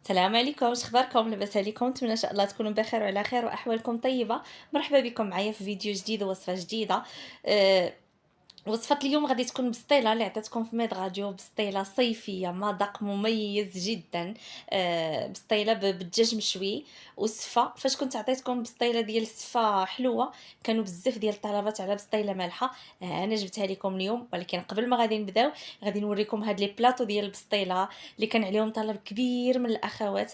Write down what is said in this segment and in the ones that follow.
السلام عليكم، اش اخباركم؟ لاباس عليكم؟ نتمنى ان شاء الله تكونوا بخير وعلى خير واحوالكم طيبه. مرحبا بكم معايا في فيديو جديد ووصفه جديده. آه، وصفة اليوم غادي تكون بسطيلة اللي عطيتكم في ميد غاديو، بسطيلة صيفية مذاق مميز جدا. بسطيلة بالدجاج مشوي والسفة. فاش كنت عطيتكم بسطيلة ديال السفة حلوة، كانوا بزاف ديال الطلبات على بسطيلة مالحة. انا جبتها لكم اليوم، ولكن قبل ما غادي نبداو غادي نوريكم هاد لي بلاطو ديال البسطيلة اللي كان عليهم طلب كبير من الاخوات.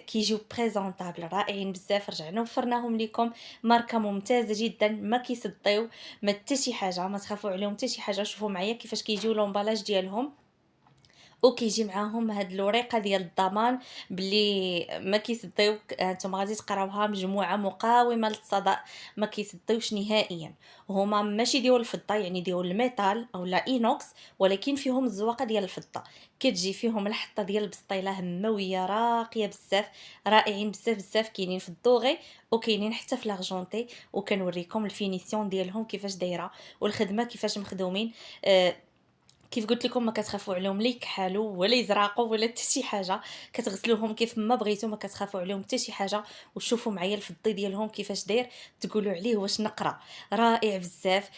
كيجيو بريزونطابل رائعين بزاف، رجعنا وفرناهم لكم. ماركة ممتازة جدا، ما كيصديو، ما حتى شي حاجه، ما تخافوا عليهم حتى شي حاجه. شوفوا معايا كيفاش كيجيو لومبالاج ديالهم، وكيجي معاهم هاد الوريقه ديال الضمان باللي ما كيصديو. انتم غادي تقراوها مجموعه مقاومه للصدأ، ما كيصديوش نهائيا. هما ماشي ديال الفضه، يعني ديال الميتال او لا اينوكس، ولكن فيهم الزواقه ديال الفضه. كتجي فيهم الحطه ديال البسطيله همويه راقيه بزاف، رائعين بزاف بزاف. كاينين في الدوغي وكاينين حتى في لارجونتي، وكنوريكم الفينيسيون ديالهم كيفاش دايره والخدمه كيفاش مخدومين. كيف قلت لكم ما كتخافوا عليهم لا يكحالوا ولا يزرقوا ولا حتى شي حاجه. كتغسلوهم كيف ما بغيتو، ما كتخافوا عليهم حتى شي حاجه. وشوفوا معايا الفضي ديالهم كيفاش داير، تقولوا عليه واش نقره. رائع بزاف.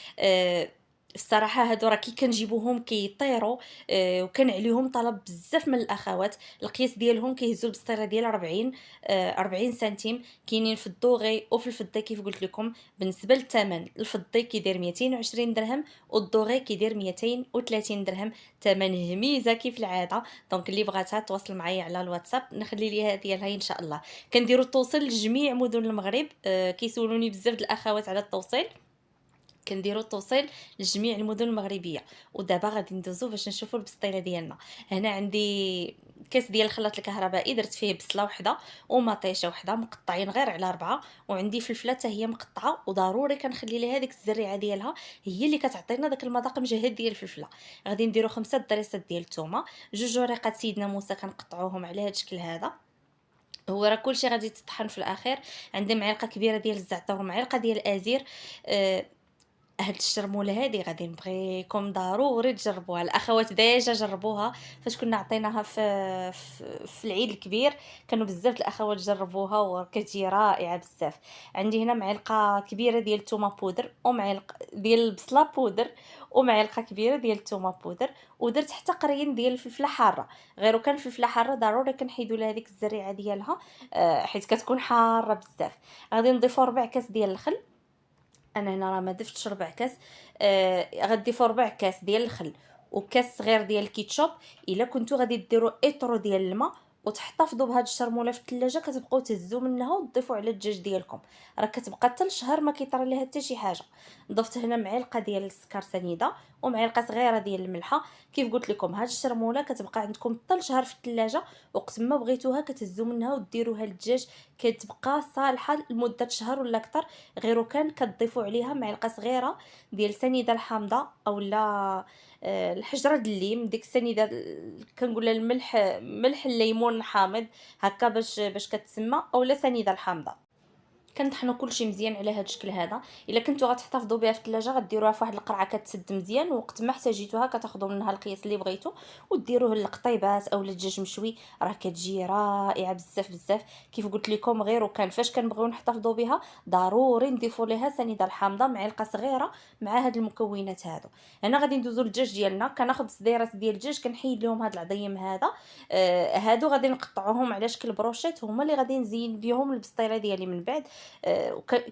الصراحه هادو راه كي كنجيبوهم كيطيروا. وكان عليهم طلب بزاف من الاخوات. القياس ديالهم كيهزوا البسطيله ديال 40 سنتيم. كاينين في الدوغي وفي الفضي كيف قلت لكم. بالنسبه للثمن، الفضي كيدير 220 درهم والدوغي كيدير 230 درهم. ثمن هميزه كيف العاده. دونك اللي بغاتها تواصل معايا على الواتساب، نخلي ليها ديالها ان شاء الله. كنديروا التوصيل لجميع مدن المغرب. كيسولوني بزاف د الاخوات على التوصيل. كنديروا التوصيل لجميع المدن المغربيه. ودابا غادي ندوزو باش نشوفوا البسطيله ديالنا. هنا عندي كاس ديال الخلاط الكهربائي، درت فيه بصله وحده ومطيشه وحده مقطعين غير على 4، وعندي فلفله حتى هي مقطعه، وضروري كنخلي ليها ديك الزريعه ديالها، هي اللي كتعطينا داك المذاق مجهد ديال الفلفله. غادي نديرو 5 ضريسات ديال الثومه، جوج وريقات سيدنا موسى كنقطعوهم على هذا الشكل هذا. هو راه كلشي غادي تطحن في الاخير. عندي معلقه كبيره ديال الزعتر ومعلقه ديال الازير. آه، هاد الشرموله هادي غادي نبغيكم ضروري تجربوها. الاخوات ديجا جربوها فاش كنا عطيناها في العيد الكبير. كانوا بزاف الاخوات جربوها وكتجي رائعه بزاف. عندي هنا معلقه كبيره ديال الثومه بودر، ومعلقه ديال البصله بودر، ومعلقه كبيره ديال الثومه بودر. ودرت حتى قرين ديال الفلفله حاره. غير كان الفلفله حاره ضروري كنحيدوا لها ديك الزريعه ديالها، حيت كتكون حاره بزاف. غادي نضيفوا ربع كاس ديال الخل. انا هنا راه ما درتش ربع كاس. غديفوا ربع كاس ديال الخل وكاس صغير ديال الكيتشوب. الا كنتو غادي ديروا اطرو ديال الماء وتحتفظوا بهاد الشرموله في الثلاجه، كتبقاو تهزوا منها وتضيفوا على الدجاج ديالكم. راه كتبقى حتى الشهر ما كيطرى ليها حتى شي حاجه. ضفت هنا معلقه ديال السكر سنيده ومعلقه صغيره ديال الملحه. كيف قلت لكم هاد الشرموله كتبقى عندكم حتى الشهر في الثلاجه، وقت ما بغيتوها كتهزوا منها وديروها للدجاج، كتبقى صالحه لمده شهر ولا اكثر. غير كان كتضيفوا عليها معلقه صغيره ديال سنيده الحامضه اولا الحجره د الليم. ديك السنيده كنقول لها الملح، ملح الليمون الحامض، هكا باش كتسمى، اولا سنيده الحامضه. كنطحنوا كلشي مزيان على هذا الشكل هذا. الا كنتو غتحتفظوا بها في الثلاجه غديروها في واحد القرعه كتسد مزيان، وقت ما احتاجيتوها كتاخذوا منها القياس اللي بغيتو وديروه للقطيبات او للدجاج مشوي. راه كتجي رائعه بزاف بزاف. كيف قلت لكم غير وكان فاش كنبغيو نحتفظوا بها ضروري نضيفوا ليها سنيده الحامضه معلقه صغيره مع هاد المكونات هادو. هنا غادي ندوزو للدجاج ديالنا. كناخذ صديرات ديال الدجاج كنحيد لهم هاد العظيم هذا. هادو غادي نقطعوهم على شكل بروشيت، هما اللي غادي نزين بهم البسطيله ديالي من بعد.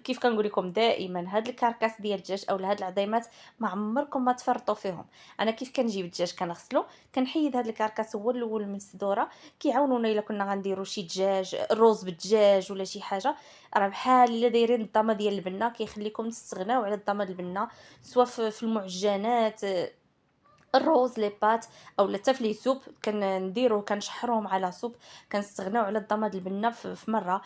كيف كنقول لكم دائما هاد الكركاس ديال الدجاج او هاد العظيمات ما عمركم ما تفرطوا فيهم. انا كيف كنجيب الدجاج كنغسلو، كنحيد هاد الكركاس هو الاول من الصدوره. كيعاونونا الا كنا غنديروا شي دجاج الروز بالدجاج ولا شي حاجه. راه بحال الا دايرين الضامه ديال البنه، كيخليكم تستغناو على الضامه ديال البنه، سواء في المعجنات، الروز لي بات، اولا حتى في لي سوب كنديرو كنشحروهم على سوب. كنستغناو على الضماد البنه في مره.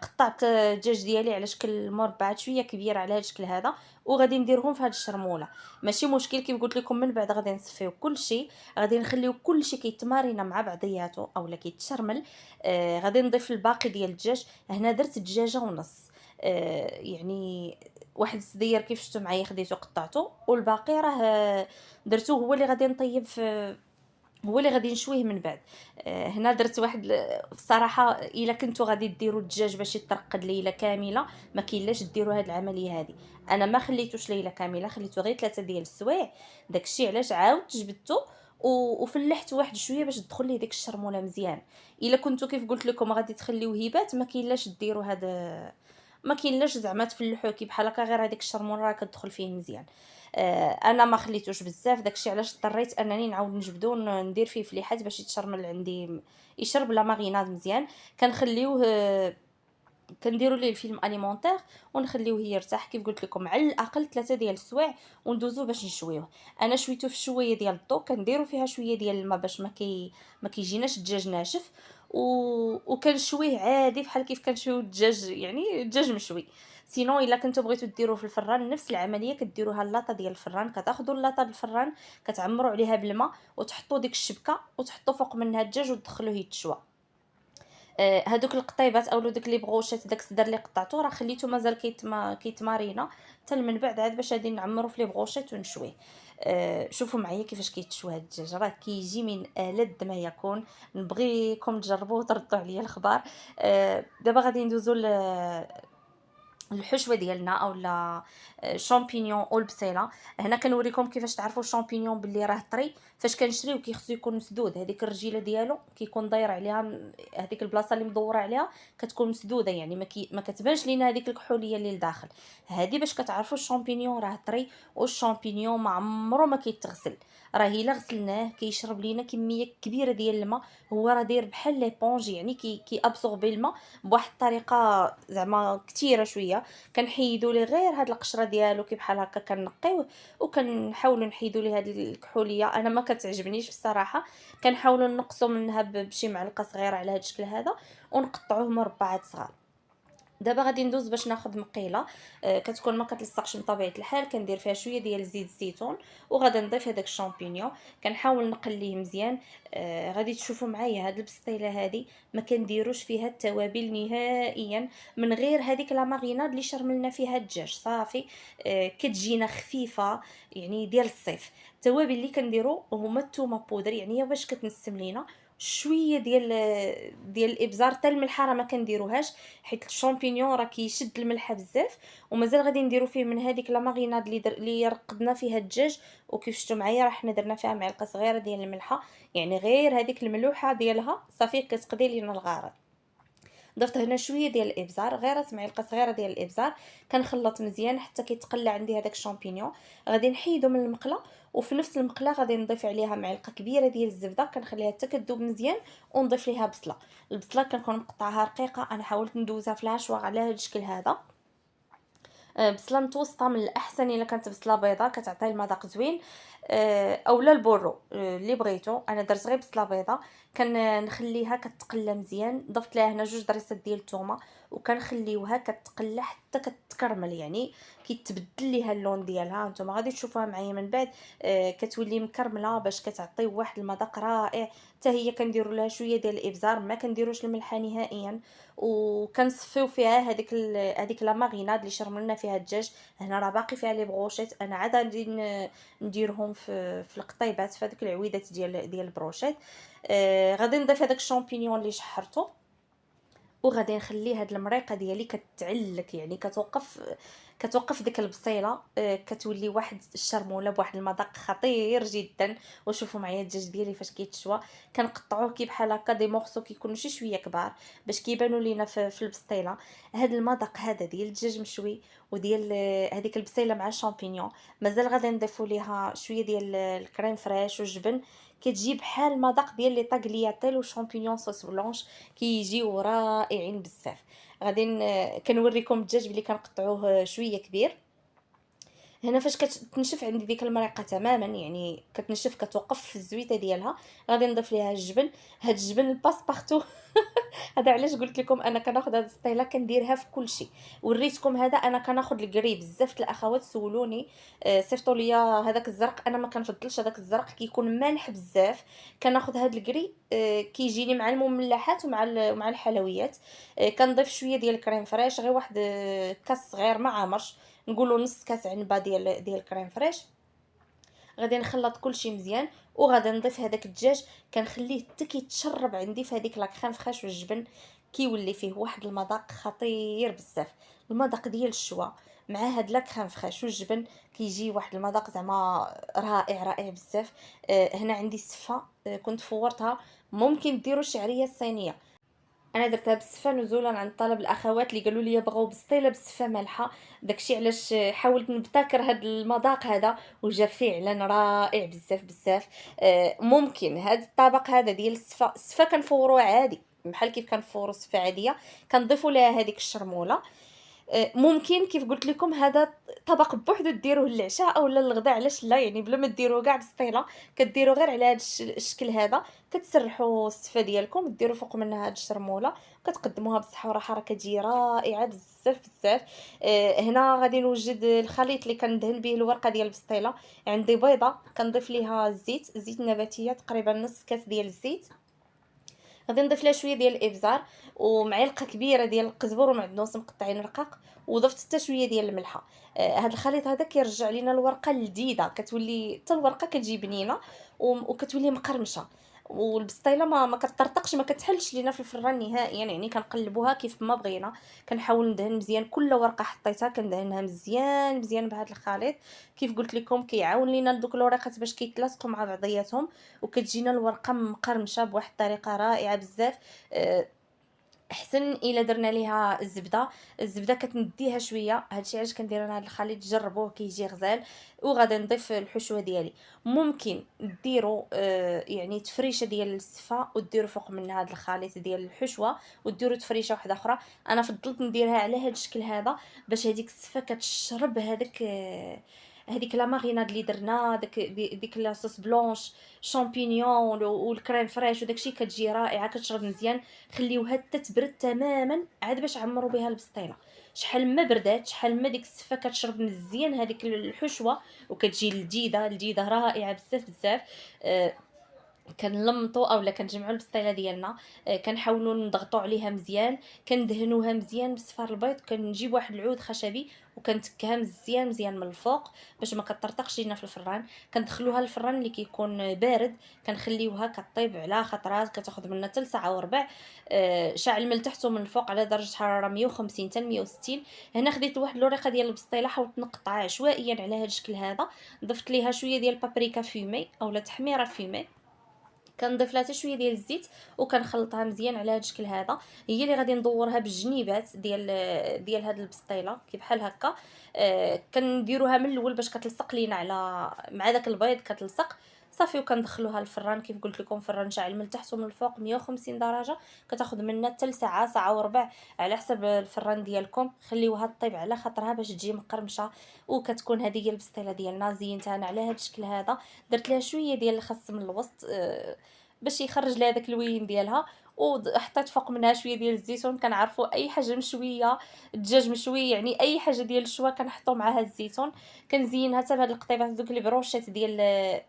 قطعت الدجاج ديالي على شكل مربعات شويه كبيره على هذا الشكل هذا، وغادي نديرهم في هذه الشرموله. ماشي مشكل، كيف قلت لكم من بعد غادي نصفيو كلشي. غادي نخليو كلشي كيتمارينا مع بعضياتو اولا كيتشرمل. غادي نضيف الباقي ديال الدجاج. هنا درت دجاجه ونص. يعني واحد الصدير كيف شفتوا معايا خديته قطعته، والباقي راه درتو هو اللي غادي نطيب هو اللي غادي نشويه من بعد. هنا درت واحد بصراحة إلا كنتو غادي ديروا الدجاج باش يترقد ليلة كاملة، ما كاينلاش ديروا هاد العملية هادي. أنا ما خليتوش ليلة كاملة، خليته غير 3 ديال السوايع. داكشي علاش عاودت جبدته وفلّحته واحد شوية باش تدخل ليه ديك الشرمولة مزيان. إلا كنتو كيف قلت لكم غادي تخليوه يبات، ما كاينلاش ديروا هاد، ما كاينلاش زعما تفلحوه كي بحال هكا، غير هذيك الشرموله راه كتدخل فيه مزيان. انا ما خليتوش بزاف، داكشي علاش اضطريت انني نعاود نجبدو ندير فيه فليحات باش يتشرمل عندي، يشرب لا ماريناد مزيان. كنخليوه كنديروا ليه الفيلم اليمونتير ونخليوه يرتاح كيف قلت لكم على الاقل 3 ديال السوايع وندوزو باش نشويوه. انا شويته في شويه ديال الضو، كنديروا فيها شويه ديال الماء باش ما كيجيناش الدجاج ناشف، وكنشويه عادي بحال كيف كنشويو الدجاج، يعني الدجاج مشوي. سينو الا كنتو بغيتو ديروه في الفران نفس العمليه، كديروها اللاطه ديال الفران، كتاخذوا اللاطه ديال الفران كتعمروا عليها بالماء وتحطوا ديك الشبكه وتحطوا فوق منها الدجاج وتدخلوه يتشوى. هادوك القطيبات اولا دوك لي بغوشيط داك الصدر اللي قطعتو راه خليته مازال كيتمارينا حتى من بعد عاد باش غادي نعمرو في لي بغوشيط ونشويه. شوفوا معايا كيفاش كيتشوى هاد الدجاج، راه كيجي من ألذ ما يكون. نبغيكم تجربوه وتردوا عليا الخبار. دابا غادي ندوزو الحشوه ديالنا اولا شامبينيون او البصيله. هنا كنوريكم كيفاش تعرفوا الشامبينيون باللي راه طري. فاش كنشريو كيخصو يكون مسدود، هذيك الرجيله ديالو كيكون داير عليها هذيك البلاصه اللي مدوره عليها كتكون مسدوده، يعني ما كتبانش لينا هذيك الكحوليه اللي لداخل. هذه باش كتعرفوا الشامبينيون راه طري. والشامبينيون ما عمره ما كيتغسل، راه الا غسلناه كيشرب لينا كميه كبيره ديال الماء. هو راه داير بحال ليبونج، يعني كي ابسوربي الماء بواحد الطريقه زعما كثيره شويه. كنحيدوا ليه غير هاد القشره ديالو كي بحال هكا كنقيوه، وكنحاولوا نحيدوا ليه هاد الكحوليه. انا ما كتعجبنيش بصراحه، كنحاولوا نقصوا منها بشي معلقه صغيره على هاد الشكل هذا ونقطعوه مربعات صغار. دابا غادي ندوز باش ناخذ مقيله. كتكون ما كتلصقش بطبيعه الحال، كندير فيها شويه ديال زيت الزيتون وغادي نضيف هذاك الشامبينيون. كنحاول نقليه مزيان. غادي تشوفوا معايا هاد البسطيله هادي ما كنديروش فيها التوابل نهائيا، من غير هذيك لا ماريناد اللي شرملنا فيها الدجاج صافي. كتجينا خفيفه، يعني ديال الصيف. التوابل اللي كنديرو هما الثومه بودر، يعني هي باش كتنسم لينا شويه ديال الابزار. حتى الملحه راه ما كنديروهاش حيت الشامبينيون راه كيشد الملحه بزاف. ومازال غادي نديرو فيه من هذيك لا ماريناد اللي رقدنا فيها الدجاج. وكيف شفتوا معايا راه حنا درنا فيها معلقه صغيره ديال الملحه، يعني غير هذيك الملوحه ديالها صافي كتقضي لينا الغرض. ضفت هنا شويه ديال الابزار، غير معلقه صغيره ديال الابزار. كنخلط مزيان حتى كيتقلى عندي هذاك الشامبينيون. غادي نحيدو من المقله، وفي نفس المقله غادي نضيف عليها معلقه كبيره ديال الزبده، كنخليها حتى كتذوب مزيان. ونضيف ليها بصله. البصله كنكون مقطعها رقيقه، انا حاولت ندوزها في الهاشوار على هذا الشكل هذا. بصله متوسطه من الاحسن الا كانت بصله بيضاء كتعطي المذاق زوين. اولا البورو اللي بغيتو. انا درت غير بصله بيضاء. كنخليها كتقلى مزيان، ضفت لها هنا 2 ضريسات ديال الثومه وكنخليوها كتقلى حتى كتكرمل، يعني كيتبدل ليها اللون ديالها. نتوما غادي تشوفوها معايا من بعد. كتولي مكرمله باش كتعطي واحد المذاق رائع. حتى هي كنديروا لها شويه ديال الابزار، ما كنديروش الملحه نهائيا. وكنصفيو فيها هذيك لا ماريناد اللي شرملنا فيها الدجاج. هنا راه باقي فيها لي بروشيت، انا عاد غادي نديرهم في القطيبات في هذيك العويدات ديال البروشيت. غادي نضيف هذاك الشامبينيون اللي شحرته، وغادي نخلي هاد المريقه ديالي كتعلك، يعني كتوقف ديك البصيله. كتولي واحد الشرموله بواحد المذاق خطير جدا. وشوفوا معايا الدجاج ديالي فاش كيتشوى. كنقطعوه كي بحال هكا دي مورسو كيكونوا شويه كبار باش كيبانوا لينا في البسطيله. هاد المذاق هذا ديال الدجاج مشوي وديال هذيك البسيله مع الشامبينيون. مازال غادي نضيفوا ليها شويه ديال الكريم فريش والجبن. كتجي بحال المذاق ديال لي طاغلياتيل وشامبينيون صوص بلونش، كيجيو رائعين بزاف. غادي كنوريكم الدجاج بلي كنقطعوه شويه كبير. هنا فاش كتنشف عندي ديك المريقه تماما، يعني كتنشف كتوقف في الزويته ديالها. غادي نضيف ليها الجبن. هاد الجبن الباسبارتو هذا علاش قلت لكم انا كناخذ هاد السطيله كنديرها في كل شيء. وريتكم هذا انا كناخذ الكري. بزاف الاخوات سولوني صيفطوا لي هذاك الزرق، انا ما كنفضلش هذاك الزرق كيكون مالح بزاف. كناخذ هاد الكري كيجيني مع المملحات ومع الحلويات. كنضيف شويه ديال الكريم فريش، غير واحد كاس صغير ما عامرش، نقولوا نص كاس عنبه ديال الكريم فريش. غادي نخلط كلشي مزيان وغادي نضيف هذاك الدجاج، كنخليه حتى كيتشرب عندي في هذيك لا كريم فريش والجبن، كيولي فيه واحد المذاق خطير بزاف. المذاق ديال الشوا مع هاد لا كريم فريش والجبن كيجي واحد المذاق زعما رائع رائع بزاف. هنا عندي السفه، كنت فورتها. ممكن ديروا الشعريه الصينيه، انا درتها بالسفه نزولا عن طلب الاخوات اللي قالوا لي بغاو بالسطيله بالسفه مالحه. داكشي علاش حاولت نبتكر هذا المذاق هذا، وجا فعلا رائع بزاف بزاف. ممكن هذا الطبق هذا ديال السفه كنفوروه عادي بحال كيف كنفورو السفه عاديه، كنضيفوا ليها هذيك الشرموله. ممكن كيف قلت لكم هذا طبق بوحدو ديروه للعشاء اولا للغدا، علاش لا؟ يعني بلا ما ديروه كاع بالسطيله، كديروا غير على هذا الشكل هذا. كتسرحوا السفه ديالكم، ديروا فوق منها هاد الشرموله، كتقدموها بالصحه والراحه، راه كتجي رائعه بزاف بزاف. هنا غادي نوجد الخليط اللي كندهن به الورقه ديال البسطيله. عندي بيضه كنضيف ليها الزيت النباتيه، تقريبا نص كاس ديال الزيت. غادي نضيف لها شويه ديال الابزار ومعلقه كبيره ديال القزبر ومعدنوس مقطعين رقاق، وضفت حتى شويه ديال الملحه. هذا الخليط هذا كيرجع لينا الورقه لذيذه، كتولي حتى الورقه كتجي بنينه وكتولي مقرمشه. والبسطيله ما كتطرطقش، ما كتحلش لينا في الفران نهائيا، يعني كنقلبوها كيف ما بغينا. كنحاول ندهن مزيان كل ورقه حطيتها، كندهنها مزيان مزيان بهذا الخليط. كيف قلت لكم كيعاون لينا دوك الورقات باش كيتلاصقوا مع بعضياتهم، وكتجينا الورقه مقرمشه بواحد الطريقه رائعه بزاف. احسن الا درنا ليها الزبده كتنديها شويه. هادشي علاش كندير انا هاد الخليط، جربوه كيجي غزال. وغادي نضيف الحشوه ديالي. ممكن ديروا يعني تفريشه ديال السفه وديروا فوق منها هاد الخليط ديال الحشوه، وديروا تفريشه واحده اخرى. انا فضلت نديرها على هاد الشكل هذا باش هذيك السفه كتشرب هذاك هذيك لا ماريناد اللي درنا، ديك لاصوص بلونش شامبينيون والكريم فريش وداكشي، كتجي رائعه كتشرب مزيان. خليوها حتى تبرد تماما عاد باش عمروا بها البسطيله. شحال ما بردات شحال ما ديك السفه كتشرب مزيان هذيك الحشوه، وكتجي لذيذه لذيذه رائعه بزاف بزاف. آه، كنلمطوا اولا كنجمعوا البسطيله ديالنا. كنحاولوا نضغطوا عليها مزيان، كندهنوها مزيان بصفار البيض، كنجيب واحد العود خشبي وكنتكها مزيان مزيان من الفوق باش ما كطرطقش لينا في الفران. كندخلوها الفران اللي كيكون بارد، كنخليوها كطيب على خطرات، كتاخذ منا حتى ساعه وربع. شاعل من تحت ومن الفوق على درجه حراره 150 حتى 160. هنا خديت واحد الورقه ديال البسطيله، حاولت نقطعها عشوائيا على هذا الشكل هذا. ضفت ليها شويه ديال بابريكا فيمي اولا تحميره فيمي، كنضيف لها حتى شويه ديال الزيت وكنخلطها مزيان على هذا الشكل هذا. هي اللي غادي ندورها بالجنيبات ديال هاد البسطيله كي بحال هكا. كنديروها من الاول باش كتلصق لينا على مع داك البيض كتلصق صافي. وكندخلوها للفران كيف قلت لكم، فران شاعل من التحت ومن الفوق 150 درجه، كتاخذ منا حتى ساعه ساعه وربع على حسب الفران ديالكم. خليوها طيب على خاطرها باش تجي مقرمشه. وكتكون هذه هي البسطيله ديالنا. زينتها انا على هذا الشكل هذا، درت لها شويه ديال الخس من الوسط باش يخرج لها داك الوين ديالها، وحطيت فوق منها شويه ديال الزيتون. كنعرفوا اي حاجه مشويه، الدجاج مشوي يعني اي حاجه ديال الشوا كنحطوا معاها الزيتون. كنزينها حتى بهاد القطيبات دوك لي بروشيت ديال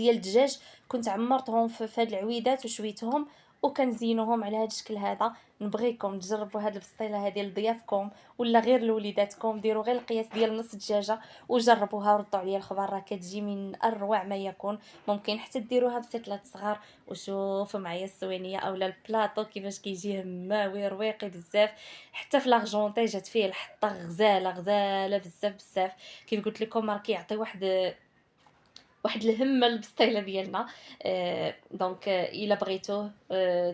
الدجاج، كنت عمرتهم في هاد العويدات وشويتهم وكنزينوهم على هاد الشكل هذا. نبغيكم تجربوا هاد البسطيله هذه لضيافكم ولا غير لوليداتكم، ديروا غير القياس ديال نص دجاجه وجربوها وردوا عليا الخبر، راه كتجي من اروع ما يكون. ممكن حتى ديروها بسيطلات صغار وشوفوا معايا السوينيه اولا البلاطو كيفاش كيجي هماوي رويقي بزاف. حتى في لاغجونطي جات فيه الحطه غزاله غزاله بزاف بزاف. كيف قلت لكم راه كيعطي واحد الهمه البسطيله ديالنا. دونك الا بغيتوه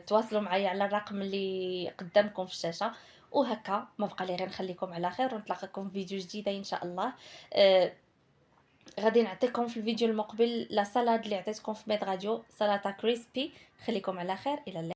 تواصلوا معايا على الرقم اللي قدامكم في الشاشه. وهكا ما بقى لي غير نخليكم على خير ونتلاقاكم في فيديو جديده ان شاء الله. غادي نعطيكم في الفيديو المقبل لا سالاد اللي عطيتكم في ميد راديو، سلطه كريسبي. خليكم على خير، الى اللقاء.